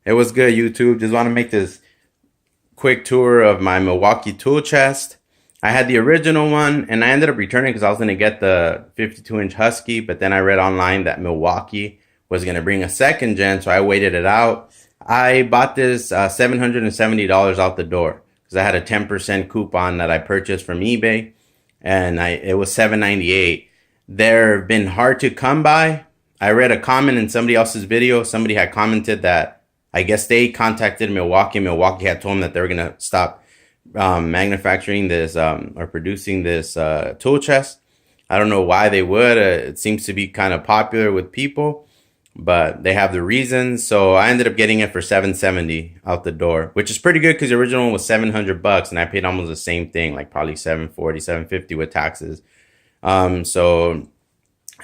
It was good, YouTube. Just want to make this quick tour of my Milwaukee tool chest. I had the original one and I ended up returning because I was going to get the 52-inch Husky, but then I read online that Milwaukee was going to bring a second gen, so I waited it out. I bought this $770 out the door because I had a 10% coupon that I purchased from eBay, and it was $798. They've been hard to come by. I read a comment in somebody else's video. Somebody had commented that I guess they contacted Milwaukee. Milwaukee had told them that they were going to stop manufacturing this or producing this tool chest. I don't know why they would. It seems to be kind of popular with people, but they have the reasons. So I ended up getting it for $770 out the door, which is pretty good because the original one was $700 and I paid almost the same thing, like probably $740, $750 with taxes. A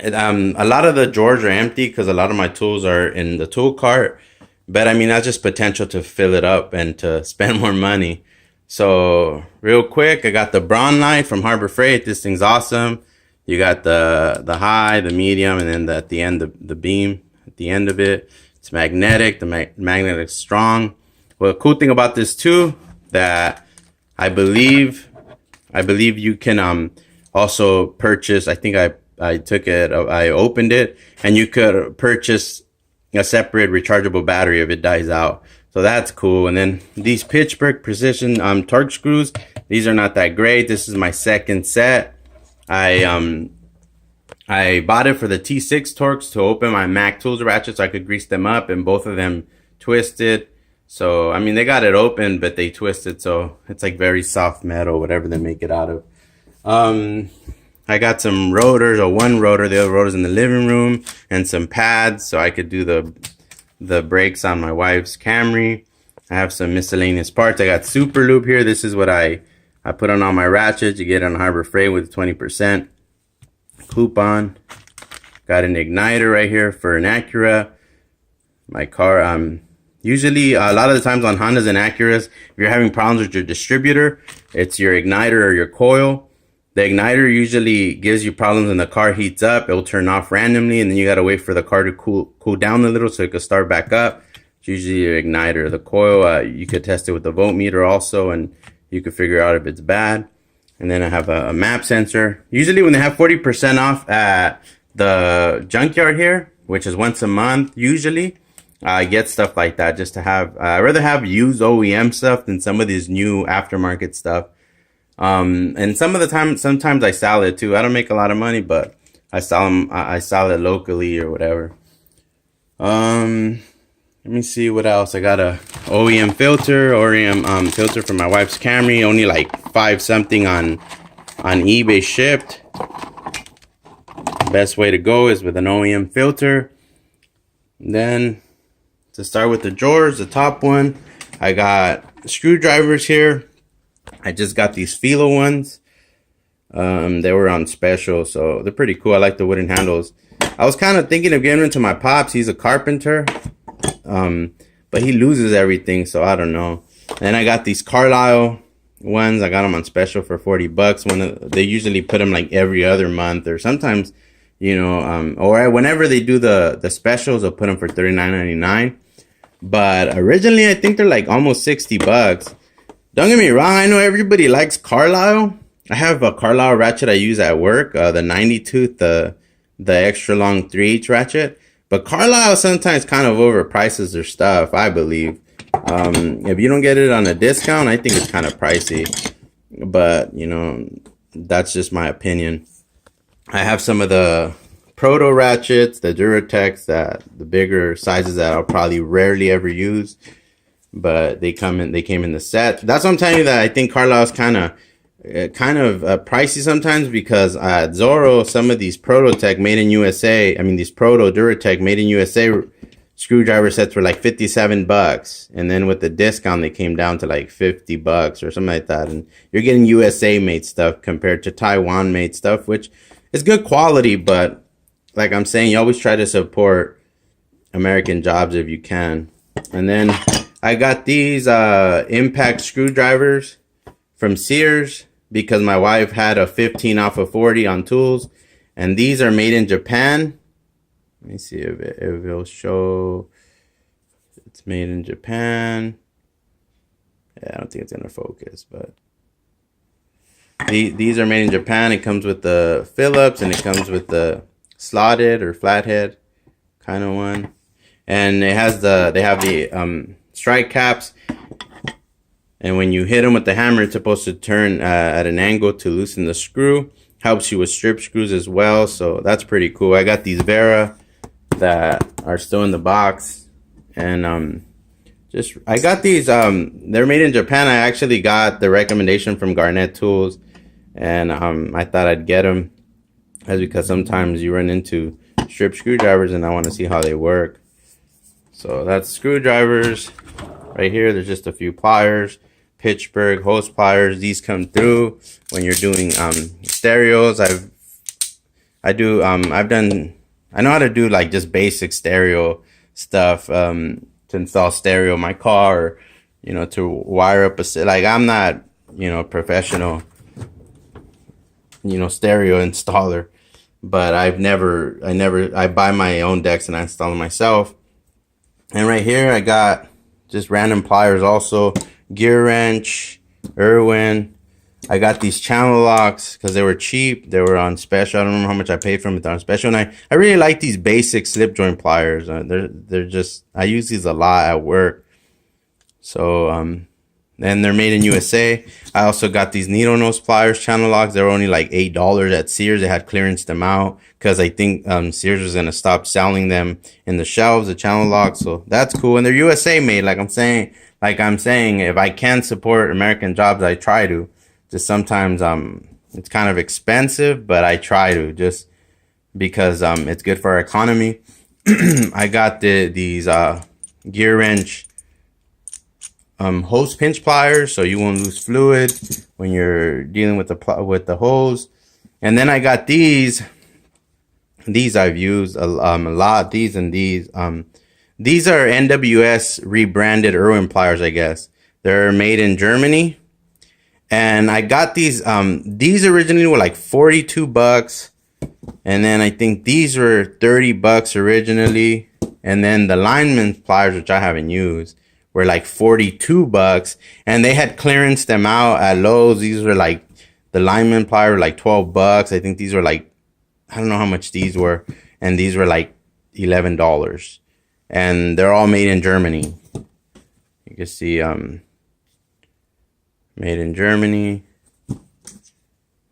lot of the drawers are empty because a lot of my tools are in the tool cart. But I mean, that's just potential to fill it up and to spend more money. So real quick, I got the Braun knife from Harbor Freight. This thing's awesome. You got the high, the medium, and then at the end, the beam at the end of it. It's magnetic. The magnetic's strong. Well, the cool thing about this too, that I believe you can also purchase. I think I took it, I opened it, and you could purchase a separate rechargeable battery if it dies out. So that's cool. And then these Pittsburgh Precision torque screws, these are not that great. This is my second set. I bought it for the T6 torques to open my Mac tools ratchets so I could grease them up, and both of them twisted. So I mean, they got it open, but they twisted, so it's like very soft metal, whatever they make it out of. I got some rotors, or one rotor, the other rotor's in the living room, and some pads so I could do the brakes on my wife's Camry. I have some miscellaneous parts. I got Super Lube here. This is what I put on all my ratchets. You get it on Harbor Freight with 20% coupon. Got an igniter right here for an Acura. My car, usually a lot of the times on Hondas and Acuras, if you're having problems with your distributor, it's your igniter or your coil. The igniter usually gives you problems when the car heats up. It'll turn off randomly, and then you gotta wait for the car to cool down a little so it can start back up. It's usually your igniter. The coil, you could test it with the voltmeter also, and you could figure out if it's bad. And then I have a map sensor. Usually when they have 40% off at the junkyard here, which is once a month usually, I get stuff like that just to have. I'd rather have used OEM stuff than some of these new aftermarket stuff. And sometimes I sell it too. I don't make a lot of money, but I sell it locally or whatever. Let me see what else. I got a OEM filter for my wife's Camry, only like 5 something on eBay shipped. Best way to go is with an OEM filter. Then to start with the drawers, the top one, I got screwdrivers here. I just got these Fila ones. They were on special, so they're pretty cool. I like the wooden handles. I was kind of thinking of getting into my pops. He's a carpenter, but he loses everything, so I don't know. And I got these Carlisle ones. I got them on special for $40. They usually put them like every other month, or sometimes, you know, or whenever they do the specials, they'll put them for $39.99. But originally, I think they're like almost $60. Don't get me wrong, I know everybody likes Carlisle. I have a Carlisle ratchet I use at work, the 90 tooth, the extra long 3H ratchet. But Carlisle sometimes kind of overprices their stuff, I believe. If you don't get it on a discount, I think it's kind of pricey. But, you know, that's just my opinion. I have some of the Proto Ratchets, the Duratex, the bigger sizes that I'll probably rarely ever use. But they came in the set. That's what I'm telling you, that I think Carlisle's kind of pricey sometimes, because at Zorro, some of these Prototech made in USA, I mean these Proto Duratech made in USA screwdriver sets were like $57, and then with the discount they came down to like $50 or something like that. And you're getting USA made stuff compared to Taiwan made stuff, which is good quality, but like I'm saying, you always try to support American jobs if you can. And then I got these impact screwdrivers from Sears because my wife had a 15 off of 40 on tools, and these are made in Japan. Let me see if it'll show. It's made in Japan. Yeah, I don't think it's gonna focus, but these are made in Japan. It comes with the Phillips, and it comes with the slotted or flathead kind of one, and it has they have the strike caps, and when you hit them with the hammer, it's supposed to turn at an angle to loosen the screw. Helps you with strip screws as well, so that's pretty cool. I got these Vera that are still in the box, and I got these. They're made in Japan. I actually got the recommendation from Garnet Tools, and I thought I'd get them, as because sometimes you run into strip screwdrivers, and I want to see how they work. So that's screwdrivers right here. There's just a few pliers, Pittsburgh hose pliers. These come through when you're doing stereos. I know how to do like just basic stereo stuff. To install stereo in my car, or, you know, to wire up like, I'm not, you know, professional, you know, stereo installer, but I buy my own decks and I install them myself. And right here I got just random pliers, also gearwrench, Irwin. I got these channel locks because they were cheap. They were on special. I don't remember how much I paid for them, but they're on special. And I really like these basic slip joint pliers. They're just, I use these a lot at work. So and they're made in USA. I also got these needle nose pliers, channel locks. They were only like $8 at Sears. They had clearanced them out because I think Sears was gonna stop selling them in the shelves, the channel locks. So that's cool. And they're USA made. Like I'm saying, if I can support American jobs, I try to. Just sometimes it's kind of expensive, but I try to, just because it's good for our economy. I got these gear wrench hose pinch pliers, so you won't lose fluid when you're dealing with the hose. And then I got these I've used a lot. These and these these are NWS rebranded Irwin Pliers, I guess. They're made in Germany. And I got these originally were like $42, and then I think these were $30 originally, and then the lineman pliers, which I haven't used, were like $42, and they had clearanced them out at Lowe's. These were like, the lineman plier were like $12. I think these were like, I don't know how much these were, and these were like $11, and they're all made in Germany. You can see made in Germany.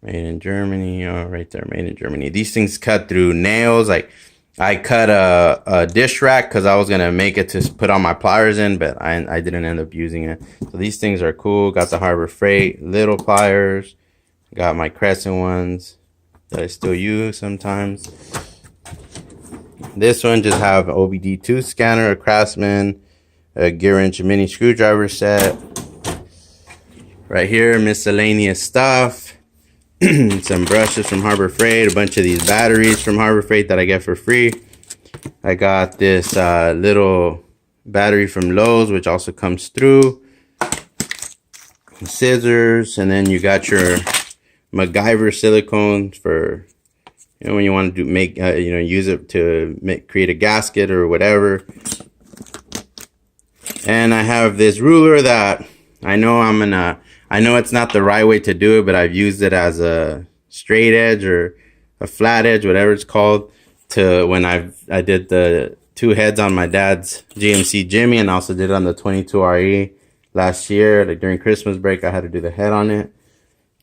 Made in Germany. Oh, right there. Made in Germany. These things cut through nails. Like, I cut a dish rack because I was going to make it to put all my pliers in, but I didn't end up using it. So these things are cool. Got the Harbor Freight little pliers. Got my Crescent ones that I still use sometimes. This one just have OBD2 scanner, a Craftsman, a gear wrench, a mini screwdriver set. Right here, Miscellaneous Stuff. Some brushes from Harbor Freight. A bunch of these batteries from Harbor Freight that I get for free. I got this little battery from Lowe's, which also comes through. Scissors. And then you got your MacGyver silicone for, you know, when you want to use it to create a gasket or whatever. And I have this ruler that I know it's not the right way to do it, but I've used it as a straight edge or a flat edge, whatever it's called, to when I did the two heads on my dad's GMC Jimmy, and also did it on the 22RE last year. Like during Christmas break, I had to do the head on it.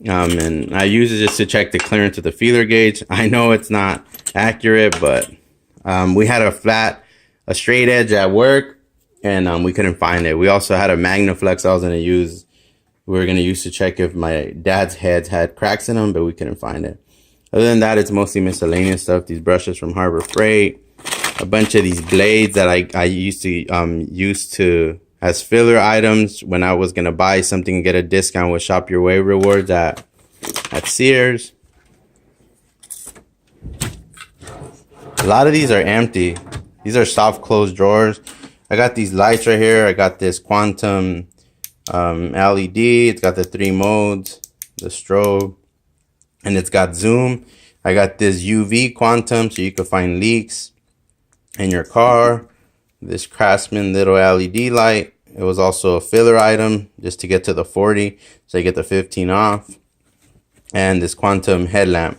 And I use it just to check the clearance of the feeler gauge. I know it's not accurate, but we had a straight edge at work, and we couldn't find it. We also had a Magnaflex we were going to use to check if my dad's heads had cracks in them, but we couldn't find it. Other than that, it's mostly miscellaneous stuff. These brushes from Harbor Freight, a bunch of these blades that I used to use as filler items when I was going to buy something and get a discount with Shop Your Way rewards at Sears. A lot of these are empty. These are soft closed drawers. I got these lights right here. I got this Quantum LED. It's got the 3 modes, the strobe, and it's got zoom. I got this UV Quantum so you can find leaks in your car. this Craftsman little LED light. It was also a filler item just to get to the 40, so I get the 15 off. And this quantum headlamp.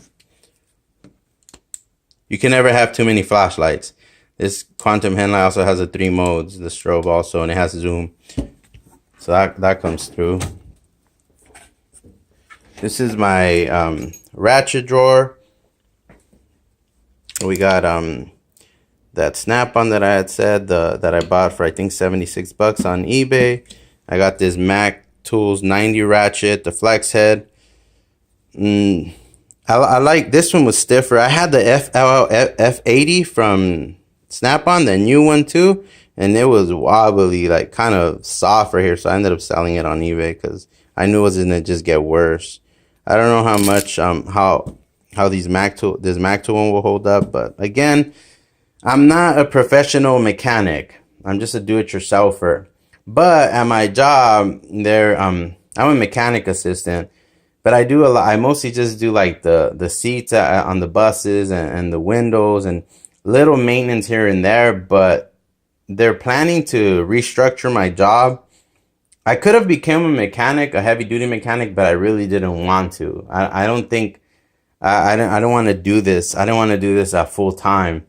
You can never have too many flashlights. This quantum headlight also has the 3 modes, the strobe also, and it has zoom. So that comes through. This is my ratchet drawer. We got that snap-on that I had said, that I bought for I think 76 bucks on eBay. I got this Mac Tools 90 ratchet, the flex head. I like this one, was stiffer. I had the F80 from Snap-on, the new one too, and it was wobbly, like kind of soft right here. So I ended up selling it on eBay because I knew it was gonna just get worse. I don't know how much how this Mac tool one will hold up, but again, I'm not a professional mechanic. I'm just a do-it-yourselfer. But at my job, I'm a mechanic assistant. But I do a lot. I mostly just do like the seats on the buses and the windows and little maintenance here and there. But they're planning to restructure my job. I could have become a mechanic, a heavy duty mechanic, but I really didn't want to. I don't think I don't want to do this. I don't want to do this at full time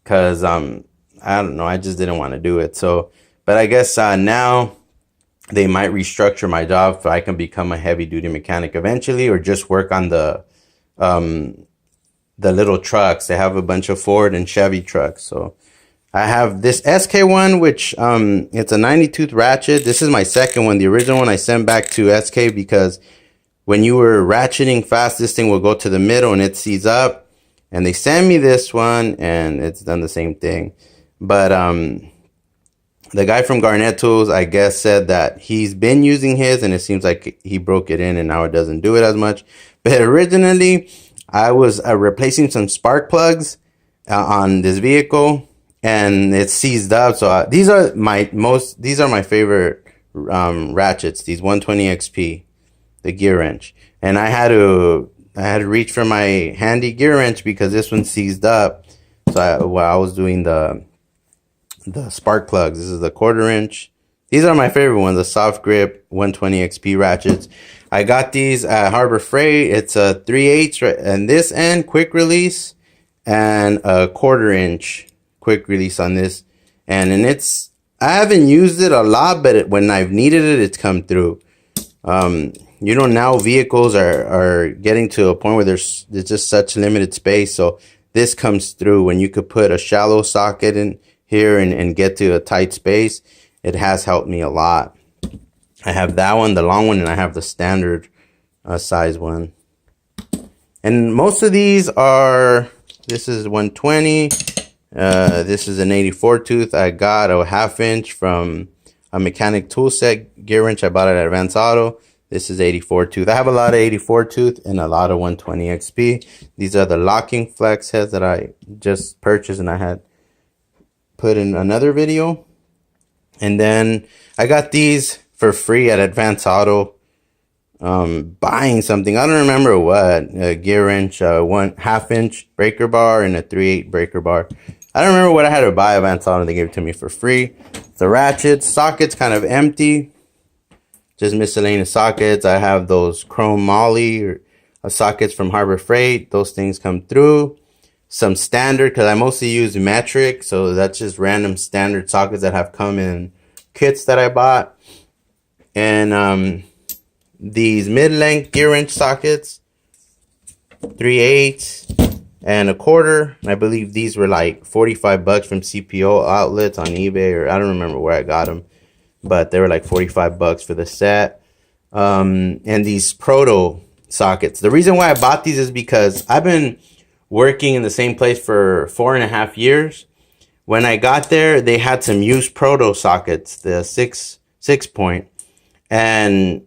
because I don't know. I just didn't want to do it. So, but I guess now they might restructure my job so I can become a heavy duty mechanic eventually, or just work on the little trucks. They have a bunch of Ford and Chevy trucks. So I have this SK1, which it's a 90 tooth ratchet. This is my second one. The original one I sent back to SK because when you were ratcheting fast, this thing will go to the middle and it sees up. And they sent me this one and it's done the same thing. But the guy from Garnet Tools, I guess, said that he's been using his and it seems like he broke it in and now it doesn't do it as much. But originally, I was replacing some spark plugs on this vehicle and it seized up. So these are my favorite ratchets, these 120 XP, the gear wrench. And I had to reach for my handy gear wrench because this one seized up. So I was doing the spark plugs. This is the 1/4 inch. These are my favorite ones, the soft grip 120 XP ratchets. I got these at Harbor Freight. It's a 3/8 and this end quick release and a 1/4 inch quick release on this. And I haven't used it a lot, but when I've needed it, it's come through. You know, now vehicles are getting to a point where there's just such limited space. So this comes through when you could put a shallow socket in here and get to a tight space. It has helped me a lot. I have that one, the long one, and I have the standard size one. And most of these are, this is 120. This is an 84 tooth. I got a 1/2 inch from a mechanic tool set gear wrench. I bought it at Advance Auto. This is 84 tooth. I have a lot of 84 tooth and a lot of 120 XP. These are the locking flex heads that I just purchased and I had put in another video. And then I got these for free at Advance Auto, buying something, I don't remember what, a gear wrench, 1/2 inch breaker bar and a 3/8 breaker bar. I don't remember what I had to buy at Advance Auto. They gave it to me for free. The ratchets, sockets kind of empty, just miscellaneous sockets. I have those chrome molly sockets from Harbor Freight. Those things come through. Some standard, because I mostly use metric, so that's just random standard sockets that have come in kits that I bought. And these mid-length gear wrench sockets, 3/8 and a 1/4. And I believe these were like 45 bucks from CPO outlets on eBay, or I don't remember where I got them, but they were like 45 bucks for the set. And these Proto sockets. The reason why I bought these is because I've been working in the same place for 4.5 years. When I got there, they had some used Proto sockets, the 6-point, and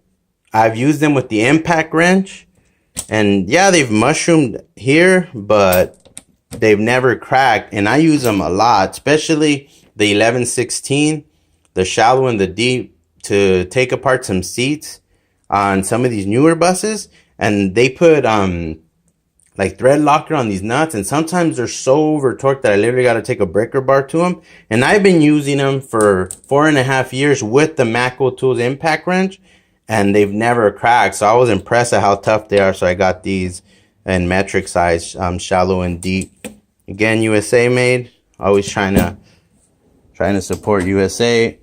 I've used them with the impact wrench. And yeah, they've mushroomed here, but they've never cracked. And I use them a lot, especially the 11/16, the shallow and the deep, to take apart some seats on some of these newer buses. And they put like thread locker on these nuts, and sometimes they're so over torqued that I literally got to take a breaker bar to them. And I've been using them for 4.5 years with the Macro Tools impact wrench, and they've never cracked. So I was impressed at how tough they are. So I got these in metric size, shallow and deep. Again, USA made. Always trying to support USA.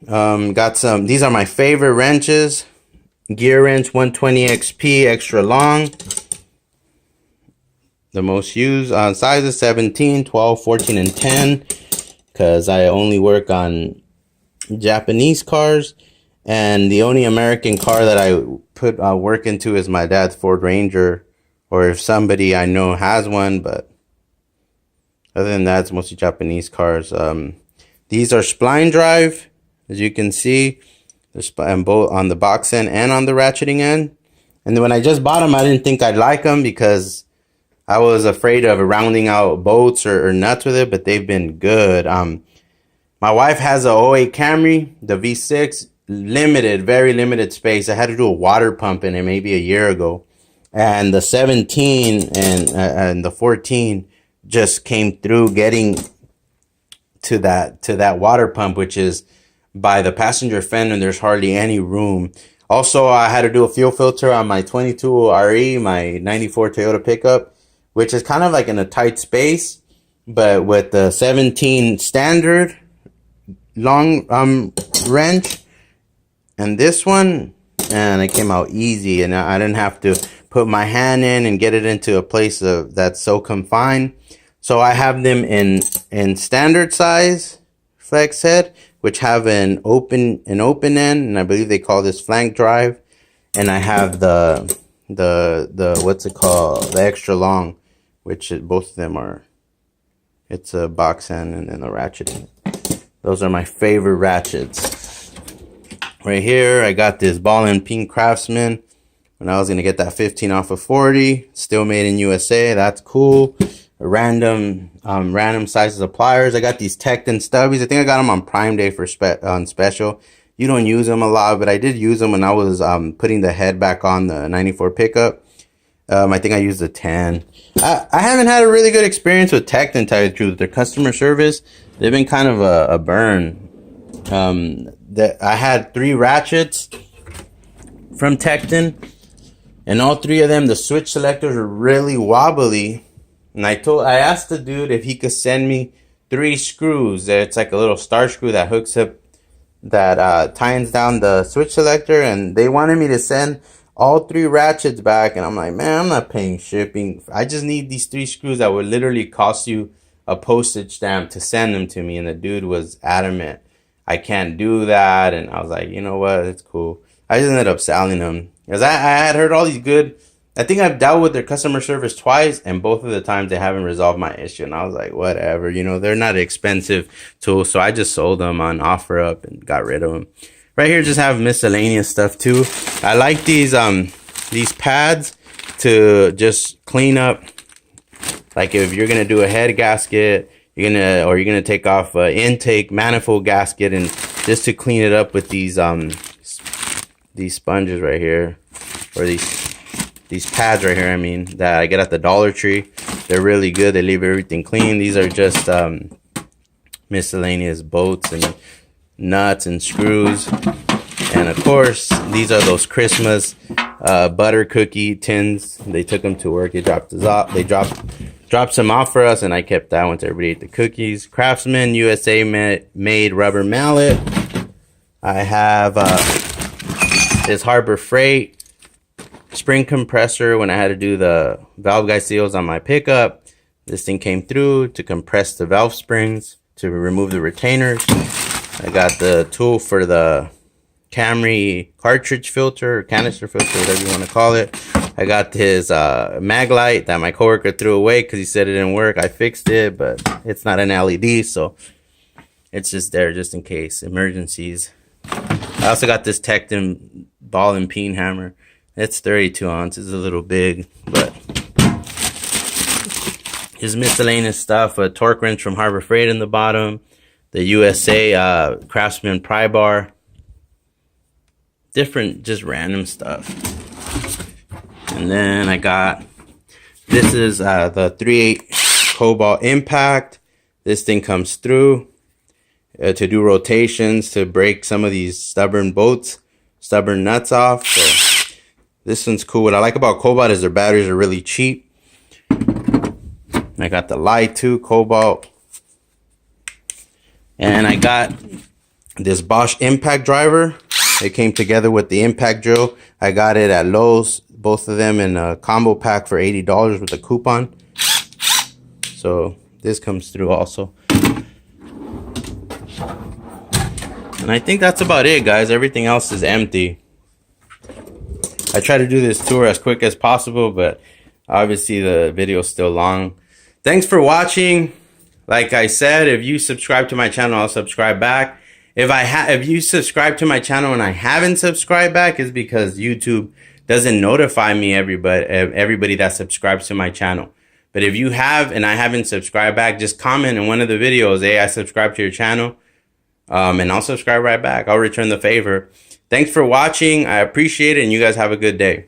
Got some. These are my favorite wrenches. Gearwrench 120 XP extra long. The most used on sizes 17, 12, 14, and 10. Because I only work on Japanese cars. And the only American car that I put work into is my dad's Ford Ranger. Or if somebody I know has one. But other than that, it's mostly Japanese cars. These are spline drive. As you can see. Both on the box end and on the ratcheting end. And then when I just bought them, I didn't think I'd like them because I was afraid of rounding out bolts or nuts with it, but they've been good. My wife has a '08 Camry, the V6, very limited space. I had to do a water pump in it maybe a year ago. And the 17 and the 14 just came through getting to that water pump, which is by the passenger fender. There's hardly any room. Also, I had to do a fuel filter on my 22 RE, my 94 Toyota pickup, which is kind of like in a tight space. But with the 17 standard long wrench and this one, and it came out easy, and I didn't have to put my hand in and get it into a place that's so confined. So I have them in standard size flex head, which have an open end, and I believe they call this flank drive. And I have the what's it called, the extra long, which both of them are. It's a box end and then the ratchet. Those are my favorite ratchets. Right here, I got this ball and peen Craftsman. When I was gonna get that 15 off of 40, still made in USA. That's cool. Random sizes of pliers. I got these Tecton stubbies. I think I got them on Prime Day for on special. You don't use them a lot, but I did use them when I was putting the head back on the 94 pickup. I think I used a 10. I haven't had a really good experience with Tecton, to tell you the truth. Their customer service, they've been kind of a burn. I had 3 ratchets from Tecton, and all 3 of them, the switch selectors are really wobbly. And I asked the dude if he could send me 3 screws. It's like a little star screw that hooks up, that tightens down the switch selector. And they wanted me to send all 3 ratchets back. And I'm like, man, I'm not paying shipping. I just need these 3 screws that would literally cost you a postage stamp to send them to me. And the dude was adamant, I can't do that. And I was like, you know what? It's cool. I just ended up selling them. Because I had heard all these good... I think I've dealt with their customer service twice, and both of the times they haven't resolved my issue. And I was like, whatever, they're not expensive tools. So I just sold them on OfferUp and got rid of them. Right here, just have miscellaneous stuff too. I like these pads to just clean up. Like if you're gonna do a head gasket, you're gonna take off an intake manifold gasket, and just to clean it up with these sponges right here, or these pads right here, that I get at the Dollar Tree. They're really good. They leave everything clean. These are just miscellaneous bolts and nuts and screws. And of course, these are those Christmas butter cookie tins. They took them to work. They dropped some off for us, and I kept that one to everybody ate the cookies. Craftsman USA made rubber mallet. I have this Harbor Freight spring compressor. When I had to do the valve guide seals on my pickup, this thing came through to compress the valve springs to remove the retainers. I got the tool for the Camry cartridge filter, or canister filter, whatever you want to call it. I got this mag light that my coworker threw away because he said it didn't work. I fixed it, but it's not an LED, so it's just there just in case emergencies. I also got this Tecton ball and peen hammer. It's 32 ounces, a little big, but just miscellaneous stuff. A torque wrench from Harbor Freight in the bottom. The USA Craftsman pry bar. Different, just random stuff. And then I got, this is the 3/8 Cobalt Impact. This thing comes through to do rotations to break some of these stubborn nuts off. So this one's cool. What I like about Cobalt is their batteries are really cheap. I got the light too, Cobalt. And I got this Bosch impact driver. It came together with the impact drill. I got it at Lowe's, both of them in a combo pack for $80 with a coupon. So this comes through also. And I think that's about it, guys. Everything else is empty. I try to do this tour as quick as possible, but obviously the video is still long. Thanks for watching. Like I said, if you subscribe to my channel, I'll subscribe back. If you subscribe to my channel and I haven't subscribed back, it's because YouTube doesn't notify me everybody that subscribes to my channel. But if you have and I haven't subscribed back, just comment in one of the videos, hey, I subscribe to your channel, and I'll subscribe right back. I'll return the favor. Thanks for watching. I appreciate it, and you guys have a good day.